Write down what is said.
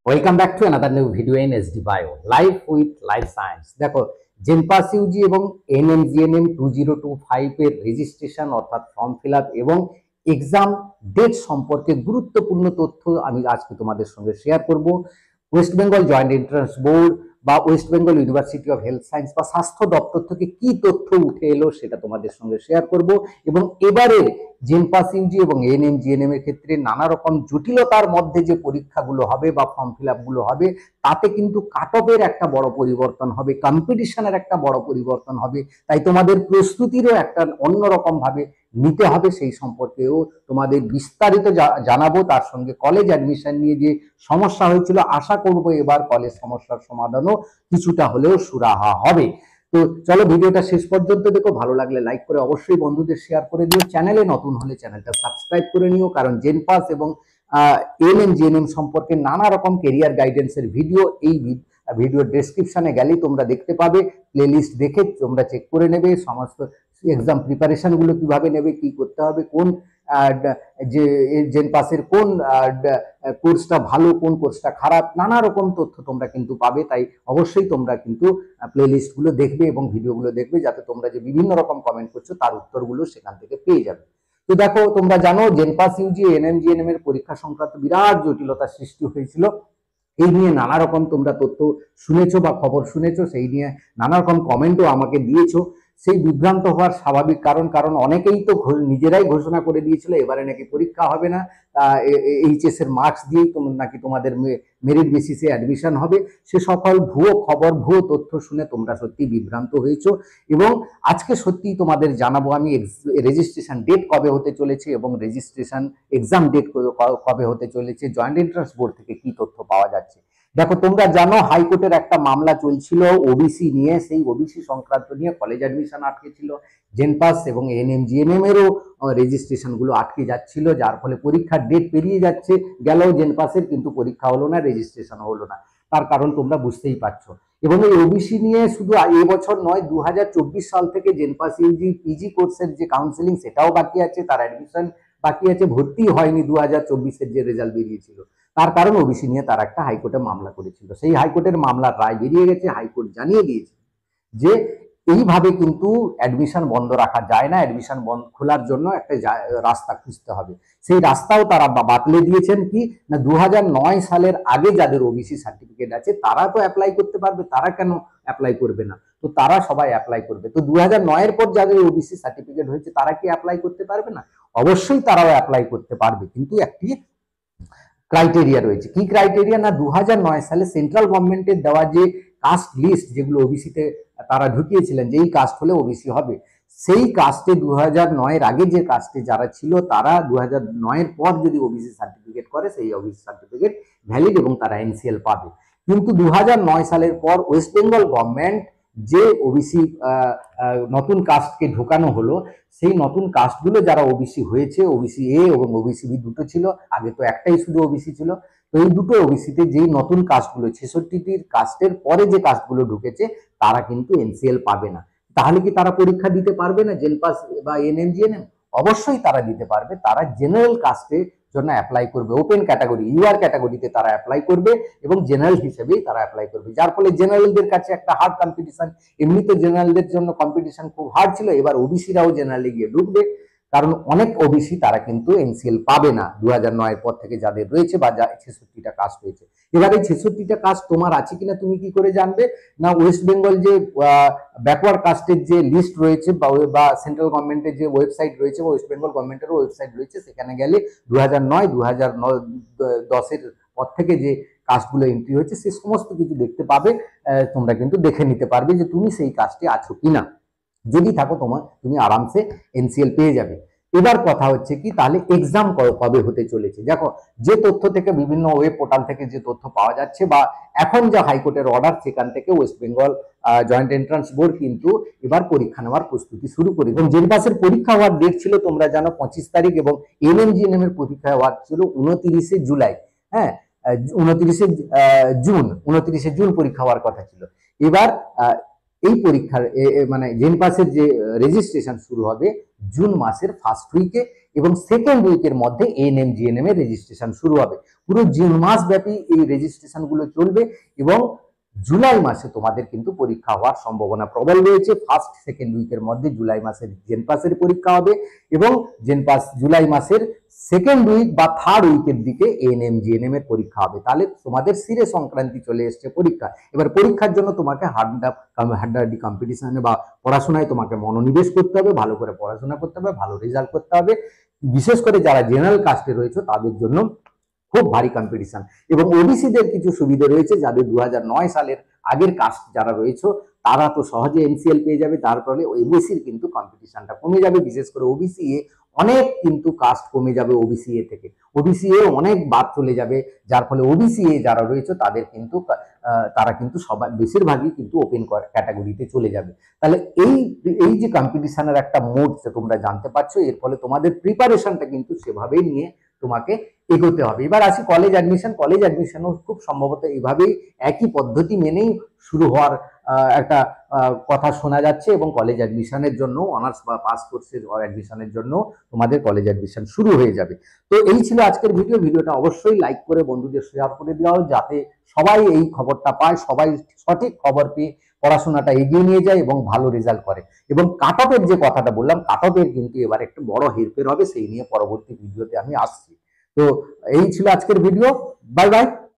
Welcome back to another new video in SD bio life with life science. দেখো, JENPAS UG এবং ANM GNM 2025 এর registration অর্থাৎ form fill up এবং exam date সম্পর্কে গুরুত্বপূর্ণ তথ্য আমি আজকে তোমাদের সঙ্গে শেয়ার করব। West Bengal joint entrance board বা West Bengal university of health science বা স্বাস্থ্য দপ্তর থেকে কি তথ্য উঠে এলো সেটা তোমাদের সঙ্গে শেয়ার করব। এবং এবারে জেনপাস ইউজি এবং এনএমজিএনএম এর ক্ষেত্রে নানা রকম জটিলতার মধ্যে যে পরীক্ষাগুলো হবে বা ফর্ম ফিল আপগুলো হবে, তাতে কিন্তু কাট অফের একটা বড় পরিবর্তন হবে, কম্পিটিশনের একটা বড় পরিবর্তন হবে। তাই তোমাদের প্রস্তুতিরও একটা অন্যরকম ভাবে নিতে হবে, সেই সম্পর্কেও তোমাদের বিস্তারিত জানাবো। তার সঙ্গে কলেজ অ্যাডমিশন নিয়ে যে সমস্যা হয়েছিল, আশা করব এবার কলেজ সমস্যার সমাধানও কিছুটা হলেও সুরাহা হবে। তো চলো ভিডিওটা শেষ পর্যন্ত দেখো, ভালো লাগলে লাইক করে অবশ্যই বন্ধুদের শেয়ার করে দিও। চ্যানেলে নতুন হলে চ্যানেলটা সাবস্ক্রাইব করে নিও, কারণ জেনপাস এবং এনএমজিএনএম সম্পর্কে নানা রকম কেরিয়ার গাইডেন্সের ভিডিও এই ভিডিও ডেসক্রিপশনে গেলেই তোমরা দেখতে পাবে। প্লেলিস্ট দেখে তোমরা চেক করে নেবে সমস্ত এক্সাম প্রিপারেশন গুলো কিভাবে নেবে, কি করতে হবে, কোন যে জেনপাসের কোন কোর্সটা ভালো, কোন কোর্সটা খারাপ, নানা রকম তথ্য তোমরা কিন্তু পাবে। তাই অবশ্যই তোমরা কিন্তু প্লেলিস্ট গুলো দেখবে এবং ভিডিওগুলো দেখবে, যাতে তোমরা যে বিভিন্ন রকম কমেন্ট করছো তার উত্তরগুলো সেখান থেকে পেয়ে যাবে। তো দেখো, তোমরা জানো জেনপাস ইউজি এনএমজিএনএম এর পরীক্ষা সংক্রান্ত বিরাট জটিলতার সৃষ্টি হয়েছিল। এই নিয়ে নানা রকম তোমরা তথ্য শুনেছো বা খবর শুনেছো, সেই নিয়ে নানা রকম কমেন্টও আমাকে দিয়েছো। সেই বিভ্রান্ত হওয়ার স্বাভাবিক কারণ অনেকেই তো নিজেরাই ঘোষণা করে দিয়েছিল এবারে নাকি পরীক্ষা হবে না, এইচএস এর মার্কস দিয়েই নাকি তোমাদের মেরিট বেসিসে অ্যাডমিশন হবে। সে সকল ভুয়ো খবর, ভুয়ো তথ্য শুনে তোমরা সত্যি বিভ্রান্ত হয়েছো। এবং আজকে সত্যি তোমাদের জানাবো আমি রেজিস্ট্রেশন ডেট কবে হতে চলেছে এবং রেজিস্ট্রেশন এক্সাম ডেট কবে হতে চলেছে, জয়েন্ট এন্ট্রান্স বোর্ড থেকে কি তথ্য পাওয়া যাচ্ছে। দেখো, তোমরা জানো হাইকোর্টের একটা মামলা চলছিল ওবিসি নিয়ে, সেই ওবিসি সংক্রান্ত নিয়ে কলেজ অ্যাডমিশন আটকে ছিল, জেনপাস এবং এনএমজিএনএম এরও রেজিস্ট্রেশন গুলো আটকে যাচ্ছিল, যার ফলে পরীক্ষার ডেট পেরিয়ে যাচ্ছে গেলেও জেনপাসের কিন্তু পরীক্ষা হলো না, রেজিস্ট্রেশন হলো না। তার কারণ তোমরা বুঝতেই পারছো। এবং এই ওবিসি নিয়ে শুধু এবছর নয়, 2024 সাল থেকে জেনপাস ইউজি পিজি কোর্সের যে কাউন্সিলিং সেটাও বাকি আছে, তার অ্যাডমিশন বাকি আছে, ভর্তি হয়নি 2024-এর যে রেজাল্ট বেরিয়েছিল। তার কারণ ওবিসি নিয়ে তার একটা হাইকোর্টে মামলা করেছিল, সেই হাইকোর্টের মামলার রায় বেরিয়ে গেছে। হাইকোর্ট জানিয়ে দিয়েছে যে এইভাবে কিন্তু অ্যাডমিশন বন্ধ রাখা যায় না, অ্যাডমিশন বন্ধ খোলার জন্য একটা রাস্তা খুঁজতে হবে। সেই রাস্তাও তারা বাতলে দিয়েছেন। কি না, 2009 সালের আগে যাদের ওবিসি সার্টিফিকেট আছে তারা তো অ্যাপ্লাই করতে পারবে, তারা কেন অ্যাপ্লাই করবে না? তো তারা সবাই অ্যাপ্লাই করবে। তো 2009-এর পর যাদের ওবিসি সার্টিফিকেট হয়েছে তারা কি অ্যাপ্লাই করতে পারবে না? অবশ্যই তারাও অ্যাপ্লাই করতে পারবে, কিন্তু একটি ক্রাইটেরিয়া রয়েছে। কি ক্রাইটেরিয়া? না, 2009 সালে সেন্ট্রাল গভর্নমেন্টের দেওয়া যে কাস্ট লিস্ট, যেগুলো ওবিসিতে তারা ঢুকিয়েছিলেন যে এই কাস্ট হলে ওবিসি হবে, সেই কাস্টে 2009-এর আগে যে কাস্টে যারা ছিল তারা 2009-এর পর যদি ওবিসি সার্টিফিকেট করে, সেই ওবিসি সার্টিফিকেট ভ্যালিড এবং তারা এনসিএল পাবে। কিন্তু 2009 সালের পর ওয়েস্ট বেঙ্গল গভর্নমেন্ট যে ওবিসি নতুন কাস্টকে ঢোকানো হলো, সেই নতুন কাস্টগুলো যারা ওবিসি হয়েছে, ওবিসি এ এবং ওবিসি বি দুটো ছিল, আগে তো একটাই শুধু ওবিসি ছিল। তো এই দুটো ওবিসিতে যেই নতুন কাস্টগুলো, 66টির কাস্টের পরে যে কাস্টগুলো ঢুকেছে, তারা কিন্তু এনসিএল পাবে না। তাহলে কি তারা পরীক্ষা দিতে পারবে না জেনপাস বা এনএমজিএনএম? অবশ্যই তারা দিতে পারবে। তারা জেনারেল কাস্টে জন্য অ্যাপ্লাই করবে, ওপেন ক্যাটাগরি ইউআর ক্যাটাগরিতে তারা অ্যাপ্লাই করবে এবং জেনারেল হিসেবেই তারা অ্যাপ্লাই করবে, যার ফলে জেনারেলদের কাছে একটা হার্ড কম্পিটিশন। এমনিতে জেনারেলদের জন্য কম্পিটিশন খুব হার্ড ছিল, এবার ওবিসিরাও জেনারেলে গিয়ে ঢুকবে, কারণ অনেক ওবিসি তারা কিন্তু এনসিএল পাবে না 2009-এর পর থেকে যাদের রয়েছে বা যা 66টা কাস্ট রয়েছে। এবার এই 66টা কাস্ট তোমার আছে কিনা তুমি কি করে জানবে? না, ওয়েস্ট বেঙ্গল যে ব্যাকওয়ার্ড কাস্টের যে লিস্ট রয়েছে বা সেন্ট্রাল গভর্নমেন্টের যে ওয়েবসাইট রয়েছে, ওয়েস্ট বেঙ্গল গভর্নমেন্টেরও ওয়েবসাইট রয়েছে, সেখানে গেলে 2009-2010-এর পর থেকে যে কাস্টগুলো এন্ট্রি হয়েছে সে সমস্ত কিছু দেখতে পাবে। তোমরা কিন্তু দেখে নিতে পারবে যে তুমি সেই কাস্টে আছো কিনা। যদি থাকো তুমি আরামসে এনসিএল পেয়ে যাবে। এবার কথা হচ্ছে কি, তাহলে এক্সাম কবে হতে চলেছে? দেখো, যে তথ্য থেকে বিভিন্ন ওয়েব পোর্টাল থেকে যে তথ্য পাওয়া যাচ্ছে বা এখন যে হাইকোর্টের অর্ডার, সেখান থেকে West Bengal joint entrance board কিন্তু এবার পরীক্ষা নেওয়ার প্রস্তুতি শুরু করে। এবং জেনপাসের পরীক্ষা হওয়ার ডেট ছিল তোমরা জানো 25 তারিখ এবং এনএমজিএনএম এর পরীক্ষা হওয়ার ছিল 29 জুলাই। হ্যাঁ, 29 জুন পরীক্ষা হওয়ার কথা ছিল। এবার এই পরীক্ষার মানে জেনপাসের যে রেজিস্ট্রেশন শুরু হবে জুন মাসের ফার্স্ট উইকে এবং সেকেন্ড উইকের মধ্যে এএনএম জিএনএম এর রেজিস্ট্রেশন শুরু হবে। পুরো জুন মাস ব্যাপী এই রেজিস্ট্রেশন গুলো চলবে এবং জুলাই মাসে তোমাদের কিন্তু পরীক্ষা হওয়ার সম্ভাবনা প্রবল রয়েছে। ফার্স্ট সেকেন্ড উইকের মধ্যে জুলাই মাসের জেনপাসের পরীক্ষা হবে এবং জেনপাস জুলাই মাসের সেকেন্ড উইক বা থার্ড উইকের দিকে এএনএম জিএনএম এর পরীক্ষা হবে। তাহলে তোমাদের সিরে সংক্রান্তি চলে এসছে পরীক্ষা। এবার পরীক্ষার জন্য তোমাকে হাড্ডাহাড্ডি কম্পিটিশনে বা পড়াশোনায় তোমাকে মনোনিবেশ করতে হবে, ভালো করে পড়াশোনা করতে হবে, ভালো রেজাল্ট করতে হবে। বিশেষ করে যারা জেনারেল কাস্টে রয়েছে তাদের জন্য খুব ভারী কম্পিটিশন। এবং ওবিসিদের কিছু সুবিধা রয়েছে, যাদের 2009 সালের আগের কাস্ট যারা রয়েছে তারা তো সহজে এমসিএল পেয়ে যাবে, তার ফলে ওবিসির কিন্তু কম্পিটিশনটা কমে যাবে। বিশেষ করে ওবিসি এ অনেক কিন্তু কাস্ট কমে যাবে, ওবিসি এ থেকে ওবিসি এ অনেক বাদ চলে যাবে, যার ফলে ওবিসি এ যারা রয়েছে তাদের কিন্তু তারা কিন্তু সবাই বেশিরভাগই কিন্তু ওপেন ক্যাটাগরিতে চলে যাবে। তাহলে এই যে কম্পিটিশনের একটা মোড তোমরা জানতে পারছো, এর ফলে তোমাদের প্রিপারেশনটা কিন্তু সেভাবেই নিয়ে তোমাকে এগোতে হবে। এবার আসি কলেজ অ্যাডমিশন। কলেজ অ্যাডমিশনও খুব সম্ভবত এইভাবেই একই পদ্ধতি মেনেই শুরু হওয়ার একটা কথা শোনা যাচ্ছে এবং কলেজ অ্যাডমিশনের জন্য অনার্স বা পাস কোর্সের অ্যাডমিশনের জন্য তোমাদের কলেজ অ্যাডমিশন শুরু হয়ে যাবে। তো এই ছিল আজকের ভিডিওটা অবশ্যই লাইক করে বন্ধুদের শেয়ার করে দাও, যাতে সবাই এই খবরটা পায়, সবাই সঠিক খবর পেয়ে পড়াশোনাটা এগিয়ে নিয়ে যায় এবং ভালো রেজাল্ট করে। এবং কাট অফের যে কথাটা বললাম, কাট অফের কিন্তু এবার একটু বড় হেরফের হবে, সেই নিয়ে পরবর্তী ভিডিওতে আমি আসছি। তো এই ছিল আজকের ভিডিও। Bye bye.